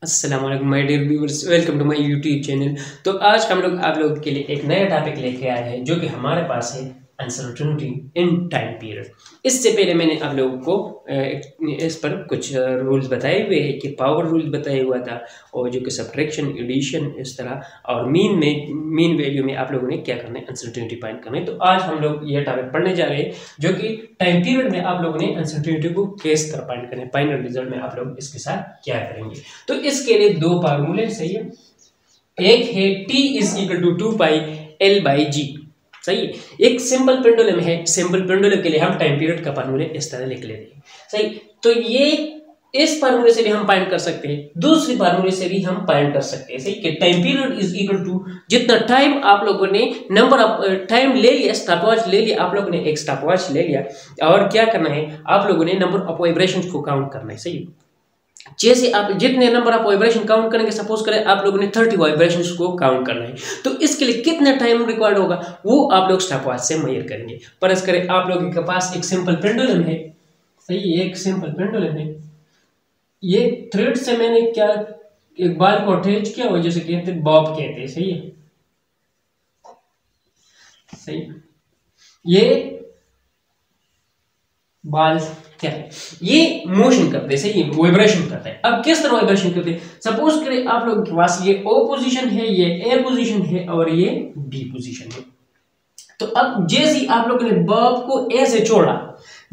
अस्सलाम वालेकुम my dear viewers, welcome to my YouTube channel. तो आज हम लोग आप लोगों के लिए एक नया टॉपिक लेके आए हैं जो कि हमारे पास है अनसर्टेनिटी इन टाइम पीरियड। इससे पहले मैंने आप लोगों को इस पर कुछ रूल्स बताए हुए हैं कि पावर रूल बताया हुआ था और जो कि सब्ट्रैक्शन, एडिशन, इस तरह और मीन वैल्यू में आप लोगों ने क्या करना है, अनसर्टेनिटी फाइंड करना है। तो आज हम लोग ये टॉपिक पढ़ने जा रहे हैं जो कि टाइम पीरियड में आप लोगों ने अनसर्टेनिटी को कैसे कर फाइंड करना है, फाइनल रिजल्ट में आप लोग इसके साथ क्या करेंगे। तो इसके लिए दो फार्मूले सही है। एक है T is equal to 2 pi L/G, सही है। एक सिंपल पेंडुलम है, सिंपल पेंडुलम के लिए हम टाइम पीरियड का फार्मूले इस तरह लिख लेते हैं, सही। तो ये इस फार्मूले से भी हम फाइंड कर सकते हैं, दूसरी फार्मूले से भी हम फाइंड कर सकते हैं, सही। कि time period is equal to जितना टाइम आप लोगों ने नंबर ऑफ टाइम ले लिया, स्टॉपवॉच ले लिया, आप लोगों ने एक स्टॉपवॉच ले लिया और क्या करना है, आप लोगों ने नंबर ऑफ वाइब्रेशंस को काउंट करना है, सही। जैसे आप जितने नंबर ऑफ वाइब्रेशन काउंट करेंगे, सपोज करें आप लोगों ने 30 वाइब्रेशंस को काउंट करना है, तो इसके लिए कितना टाइम रिक्वायर्ड होगा वो आप लोग स्टॉपवॉच से मेजर करेंगे। फर्ज करें आप लोगों के पास एक सिंपल पेंडुलम है, सही, एक सिंपल पेंडुलम है। ये थ्रेड से मैंने क्या एक बाल को अटैच किया हुआ, जैसे कहते हैं बॉब कहते हैं, सही है, सही। ये बाल क्या है, ये मोशन करते हैं, सही है, वाइब्रेशन करता है। अब किस तरह वाइब्रेशन करते हैं, सपोज करें आप लोगों के पास ये O पोजीशन है, ये A पोजीशन है और ये B पोजीशन है। तो अब जैसे ही आप लोगों ने बॉब को A से छोड़ा,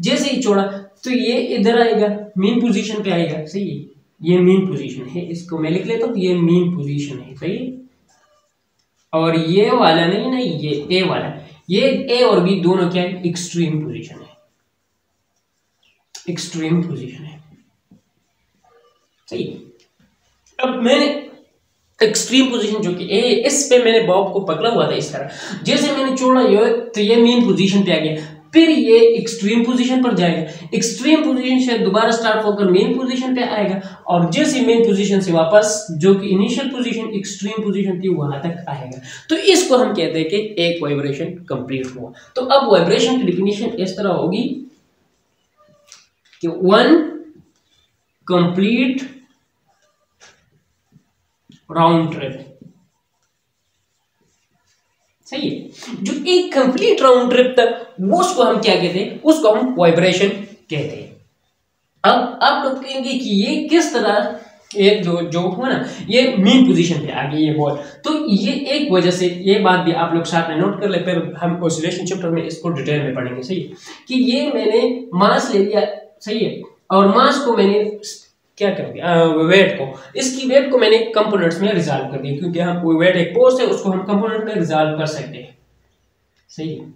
जैसे ही छोड़ा तो ये इधर आएगा, मीन पोजीशन पे आएगा, सही है। ये मीन पोजीशन है, इसको मैं लिख लेता हूं, ये मीन पोजीशन है, सही। और ये वाला नहीं, ये A वाला, ये A और B दोनों क्या है, एक्सट्रीम पोजीशन है, एक्सट्रीम पोजीशन है, सही। अब मैंने एक्सट्रीम पोजीशन जो कि ए, इस पे मैंने बॉब को पकड़ा हुआ था इस तरह, जैसे मैंने छोड़ा ये तो ये मेन पोजीशन पे आ गया, फिर ये एक्सट्रीम पोजीशन पर जाएगा, एक्सट्रीम पोजीशन से दोबारा स्टार्ट होकर मेन पोजीशन पे आएगा और जैसे मेन पोजीशन से वापस जो कि इनिशियल पोजीशन एक्सट्रीम पोजीशन थी वहां तक आएगा। तो इसको हम कहते हैं कि एक वाइब्रेशन कंप्लीट हुआ। तो अब वाइब्रेशन की डेफिनेशन इस तरह होगी कि वन कंप्लीट राउंड ट्रिप, सही है। जो एक कंप्लीट राउंड ट्रिप था वो उसको हम क्या कहते हैं, उसको हम वाइब्रेशन कहते हैं। अब आप लोग कहेंगे कि ये किस तरह एक जो हुआ ना, ये मीन पोजीशन पे आ गई ये बॉल, तो ये एक वजह से, ये बात भी आप लोग साथ में नोट कर ले, फिर हम ऑसिलेशन चैप्टर में इसको डिटेल में पढ़ेंगे, सही है। कि ये मैंने मास ले लिया, सही है, और मास को मैंने क्या कर दिया, वेट को, इसकी वेट को मैंने कंपोनेंट्स में रिजॉल्व कर दिया, क्योंकि हम वेट एक फोर्स है उसको हम कंपोनेंट में रिजॉल्व कर सकते हैं, सही है।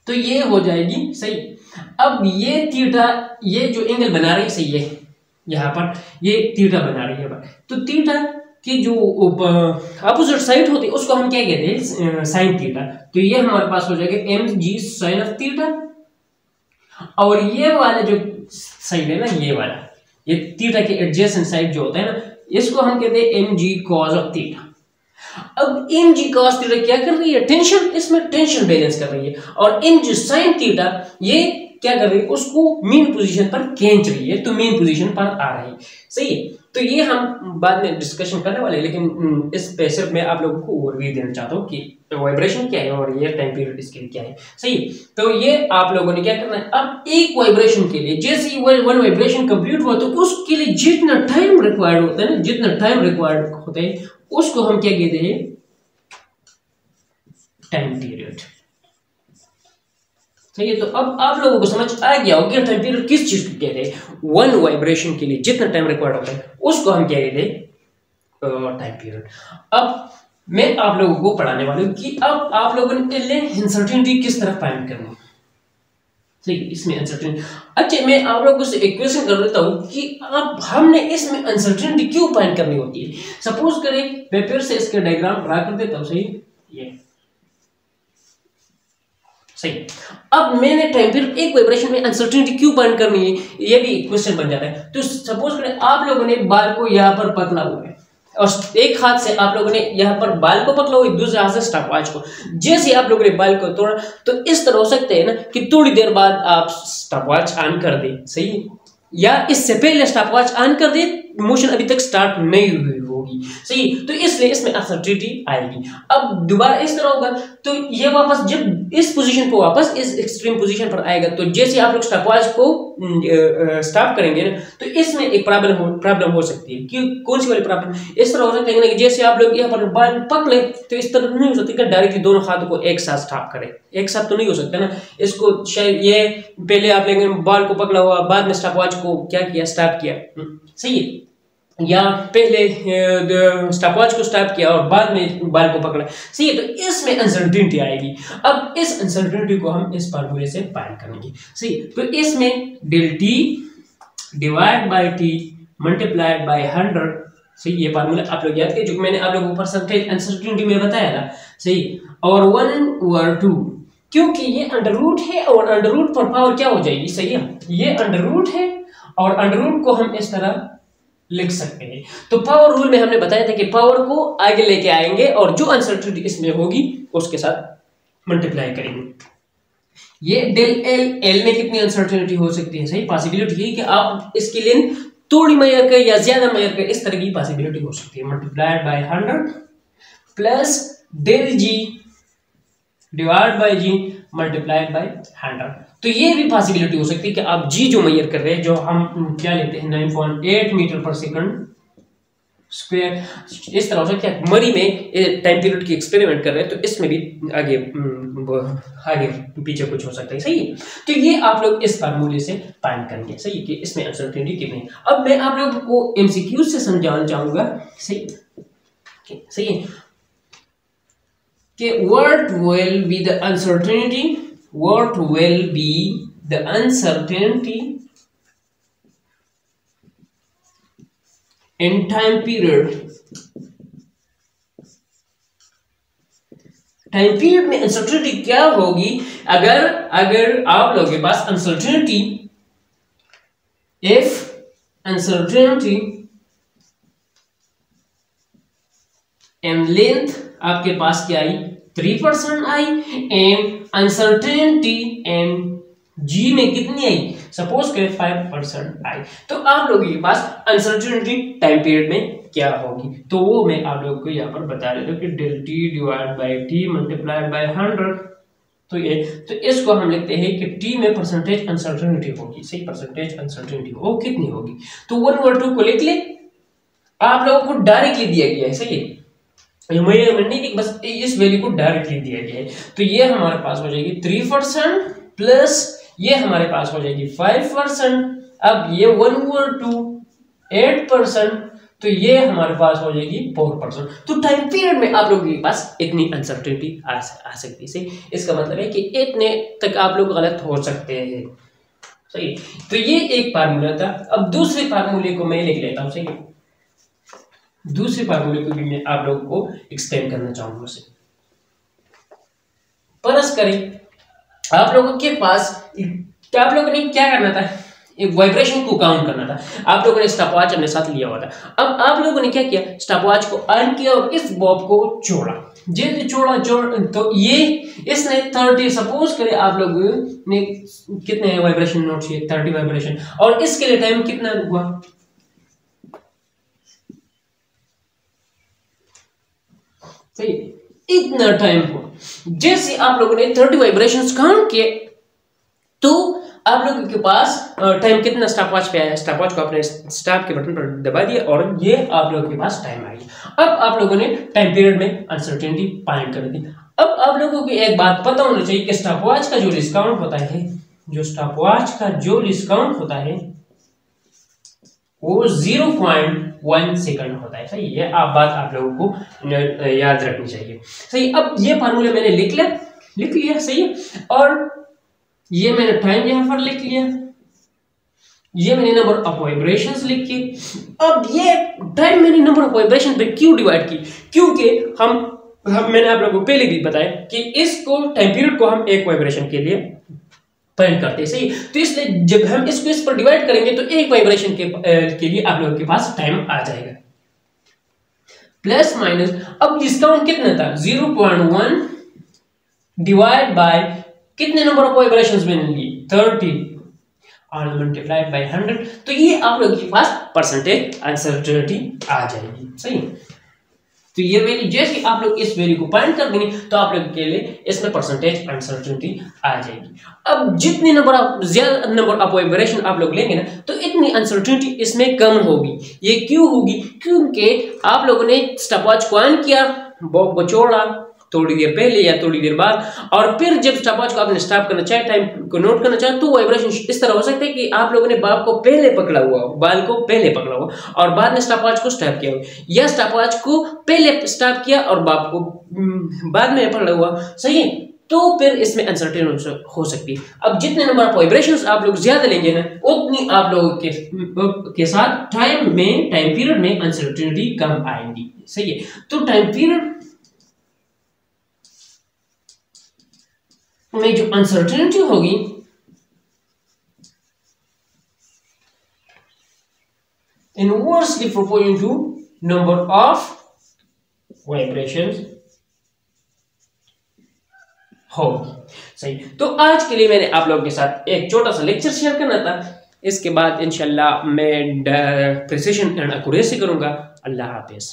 तो ये हो जाएगी, सही। अब ये थीटा, ये जो एंगल बना रही है, सही है, यहाँ पर ये थीटा बना रही है, तो थीटा की जो अपोजिट साइड होती है उसको हम क्या कहते हैं, साइन थीटा। तो ये हमारे पास हो जाएगा mg साइन ऑफ थीटा, और ये वाला जो साइड है ना, ये वाला, ये थीटा के एडजेसेंट साइड जो होता है ना, इसको हम कहते हैं mg cos ऑफ थीटा। अब mg cos थीटा क्या कर रही है, टेंशन, इसमें टेंशन बैलेंस कर रही है, और mg sin थीटा ये क्या कर रही है, उसको मीन पोजीशन पर खींच रही है, तो मीन पोजीशन पर आ रही है, सही है। तो ये हम बाद में डिस्कशन करने वाले हैं, लेकिन इस पे सिर्फ मैं आप लोगों को ओवरव्यू देना चाहता हूँ कि वाइब्रेशन क्या है और ये टाइम पीरियड इसके लिए क्या है, सही। तो ये आप लोगों ने क्या करना है, अब एक वाइब्रेशन के लिए जैसे ही वन वाइब्रेशन कंप्लीट हुआ तो उसके लिए जितना टाइम रिक्वायर्ड होता है ना, जितना टाइम रिक्वायर्ड होता है उसको हम क्या कहते हैं, टाइम पीरियड, सही है। तो अब आप लोगों को समझ आ गया होगा टाइम पीरियड किस चीज को कहते हैं, वन वाइब्रेशन के लिए जितना टाइम रिक्वायर्ड होता है उसको हम क्या कहते हैं, टाइम पीरियड। अब मैं आप लोगों को पढ़ाने वाला हूं कि अब आप लोगों ने अनसर्टेनिटी किस तरह फाइंड करनी है, ठीक है, इसमें अनसर्टेनिटी। अच्छा, मैं आप लोगों से एक क्वेश्चन कर देता हूं कि अब हमने इसमें अनसर्टेनिटी क्यों फाइंड करनी होती है। सपोज करें मैं फिर से इसके डायग्राम ड्रा कर देता हूं, सही, ये सही। अब मैंने टाइम पीरियड एक वाइब्रेशन में अनसर्टेनिटी क्यों फाइंड करनी है, ये भी क्वेश्चन बन जाता है। तो सपोज करें आप लोगों ने बाल को यहाँ पर पकड़ा हुआ है और एक हाथ से आप लोगों ने यहाँ पर बाल को पकड़ा हुआ है, दूसरे हाथ से स्टॉपवॉच को, जैसे आप लोगों ने बाल को तोड़ा तो इस तरह हो सकते हैं ना कि थोड़ी देर बाद आप स्टॉपवॉच ऑन कर दे, सही, या इससे पहले स्टॉपवॉच ऑन कर दे मोशन अभी तक स्टार्ट नहीं हुई होगी, सही। तो इसलिए इसमें अनसर्टेनिटी आएगी। अब दोबारा इस तरह होगा तो ये वापस जब इस पोजीशन को वापस इस एक्सट्रीम पोजीशन पर आएगा, तो जैसे आप लोग स्टॉपवॉच को स्टॉप करेंगे ना, तो इसमें एक प्रॉब्लम हो सकती है। कि कौन सी वाली प्रॉब्लम? इस तरह हो सकता है कि जैसे आप लोग यहाँ पर बाल पकड़े तो इस तरह नहीं हो सकती कि डायरेक्टली दोनों हाथों को एक साथ स्टॉप करें, एक साथ तो नहीं हो सकता ना। इसको शायद ये पहले आप लोगों ने बाल को पकड़ा हुआ, बाद में स्टॉपवॉच को क्या किया, स्टॉप किया, सही है, या पहले स्टॉपवॉच को स्टॉप किया और बाद में बाल को पकड़ा, सही है। तो इसमें अनसर्टेनिटी आएगी। अब इस अनसर्टेनिटी को हम इस फार्मूले से फाइंड करेंगे, सही। तो इसमें del T divide by T multiplied by 100, सही। ये फार्मूला आप लोग याद कीजिए जो मैंने आप लोगों को परसेंटेज अनसर्टेनिटी में बताया था, सही। और 1/2 क्योंकि ये अंडर रूट है और अंडर रूट पर पावर क्या हो जाएगी, सही है। ये अंडर रूट है और अंडर रूट को हम इस तरह लिख सकते हैं। तो पावर रूल में हमने बताया था कि पावर को आगे लेके आएंगे और जो अनसर्टेनिटी इसमें होगी उसके साथ मल्टीप्लाई करेंगे। ये डेल एल में कितनी अनसर्टेनिटी हो सकती है, सही। पॉसिबिलिटी है कि आप इसकी लेंथ थोड़ी मेजर कर या ज्यादा मेजर कर, इस तरह की पॉसिबिलिटी हो सकती है। Multiplied by 100 plus del G divide by G multiplied by 100। तो ये भी पॉसिबिलिटी हो सकती है कि आप जी जो मेजर कर रहे हैं, जो हम क्या लेते हैं 9.8 मीटर पर सेकंड स्क्वायर, इस तरह हो सकता है। मरी में टाइम पीरियड की एक्सपेरिमेंट कर रहे हैं तो इसमें भी आगे आगे पीछे कुछ हो सकता है, सही है। तो ये आप लोग इस फार्मूले से फाइंड करेंगे, सही है, कि इसमें अनसर्टेनिटी कितनी है। अब मैं आप लोगों को एमसीक्यू से समझाना चाहूंगा, सही सही है, कि what will be the uncertainty, what will be the uncertainty in time period, time period में अनसर्टेनिटी क्या होगी अगर आप लोगों के पास uncertainty, if uncertainty and length आपके पास क्या आई 3% आई एंड अनसर्टेनिटी एंड जी में कितनी आई, सपोज करें 5% आई। तो आप लोगों के पास अनसर्टेनिटी टाइम पीरियड में क्या होगी, तो वो मैं आप लोगों को यहाँ पर बता देता हूँ कि del T divide by T multiplied by 100। तो इसको हम लिखते हैं कि टी में परसेंटेज अनसर्टेनिटी होगी, सही। परसेंटेज अनसर्टेनिटी वो कितनी होगी, तो 1/2 को लिख ले, आप लोगों को डायरेक्टली दिया गया है, सही है। नहीं, बस इस वैल्यू को डायरेक्टली दिया गया है। तो ये हमारे पास हो जाएगी 3% प्लस ये हमारे पास हो जाएगी 5%। अब ये 1/2 8%, तो ये हमारे पास हो जाएगी 4%। तो टाइम पीरियड में आप लोगों के पास इतनी अनसर्टेनिटी आ सकती है। इसका मतलब है कि इतने तक आप लोग गलत हो सकते हैं, सही। तो ये एक फार्मूला था। अब दूसरे फार्मूले को मैं लिख लेता हूँ, सही। दूसरे फार्मूले को भी मैं आप लोगों को एक्सप्लेन करना चाहूंगा उसे। परस करें आप लोगों के पास, आप लोगों ने क्या करना था, एक वाइब्रेशन को काउंट करना था। आप लोगों ने स्टॉपवॉच अपने साथ लिया हुआ था। अब आप लोगों ने क्या किया, स्टॉपवॉच को ऑन किया और इस बॉब को जोड़ा। जैसे जोड़ा तो ये इसने 30, सपोज करें आप लोग ने कितने वाइब्रेशन नोट किए, 30 वाइब्रेशन, और इसके लिए टाइम कितना हुआ, सही, इतना टाइम हुआ। जैसे आप लोगों ने 30 वाइब्रेशंस काउंट किए तो आप लोगों के पास टाइम कितना स्टॉपवॉच पे आया। स्टॉपवॉच को आपने स्टॉप के बटन पर दबा दिया और ये आप लोगों के पास टाइम आ गया। अब आप लोगों ने टाइम पीरियड में अनसर्टेनिटी फाइंड कर दी। अब आप लोगों को एक बात पता होना चाहिए कि स्टॉपवॉच का जो डिस्काउंट होता है, जो स्टॉपवॉच का जो डिस्काउंट होता है वो 0.1 सेकंड होता है, सही। ये आप बात आप लोगों को याद रखनी चाहिए, सही। अब ये फार्मूला मैंने लिख लिया, सही है। और ये मैंने टाइम यहां पर लिख लिया, ये मैंने नंबर ऑफ वाइब्रेशंस लिख के। अब ये टाइम मैंने नंबर ऑफ वाइब्रेशन पे क्यों डिवाइड की, क्योंकि मैंने आप लोगों को पहले भी बताया कि इसको टाइम पीरियड को हम एक वाइब्रेशन के लिए पॉइंट करते हैं, सही। तो इसलिए जब हम इसको इस पर डिवाइड करेंगे तो एक वाइब्रेशन के लिए आप लोगों के पास टाइम आ जाएगा, प्लस माइनस। अब डिस्काउंट कितना था 0.1 डिवाइड बाय कितने नंबर ऑफ वाइब्रेशंस मैंने ली 30, और मल्टीप्लाइड बाय 100, तो ये आप लोगों के पास परसेंटेज अनसर्टेनिटी आ जाएगी। सही, तो ये वैल्यू जैसे आप लोग इस वैल्यू को फाइंड कर देंगे तो आप लोगों के लिए इसमें परसेंटेज अनसर्टेनिटी आ जाएगी। अब जितने नंबर आप ज्यादा नंबर ऑफ वाइब्रेशन आप लोग लेंगे ना तो इतनी अनसर्टेनिटी इसमें कम होगी। ये क्यों होगी? क्योंकि आप लोगों ने स्टॉपवॉच को ऑन किया, बॉब को छोड़ा थोड़ी देर पहले या थोड़ी देर बाद, और फिर जब स्टॉपवॉच को आपने स्टॉप करना चाहे, टाइम को नोट करना चाहे, तो वाइब्रेशन इस तरह हो सकता है कि आप लोगों ने बाल को पहले पकड़ा हुआ हो, बाल को पहले पकड़ा हुआ और बाद में स्टॉपवॉच को स्टॉप किया हो, या स्टॉपवॉच को पहले स्टॉप किया और बाल को बाद में पकड़ा हुआ। सही है, तो फिर इसमें अनसर्टेन हो सकती है। अब जितने नंबर ऑफ वाइब्रेशंस आप लोग ज्यादा लेंगे ना उतनी आप लोगों के साथ टाइम पीरियड में अनसर्टेनिटी कम आएंगी। सही है, तो टाइम पीरियड में जो अनसर्टेनिटी होगी inversely proportional to number of vibrations होगी। सही, तो आज के लिए मैंने आप लोगों के साथ एक छोटा सा लेक्चर शेयर करना था। इसके बाद इंशाल्लाह मैं प्रिसिशन एंड एक्यूरेसी करूंगा। अल्लाह हाफिज।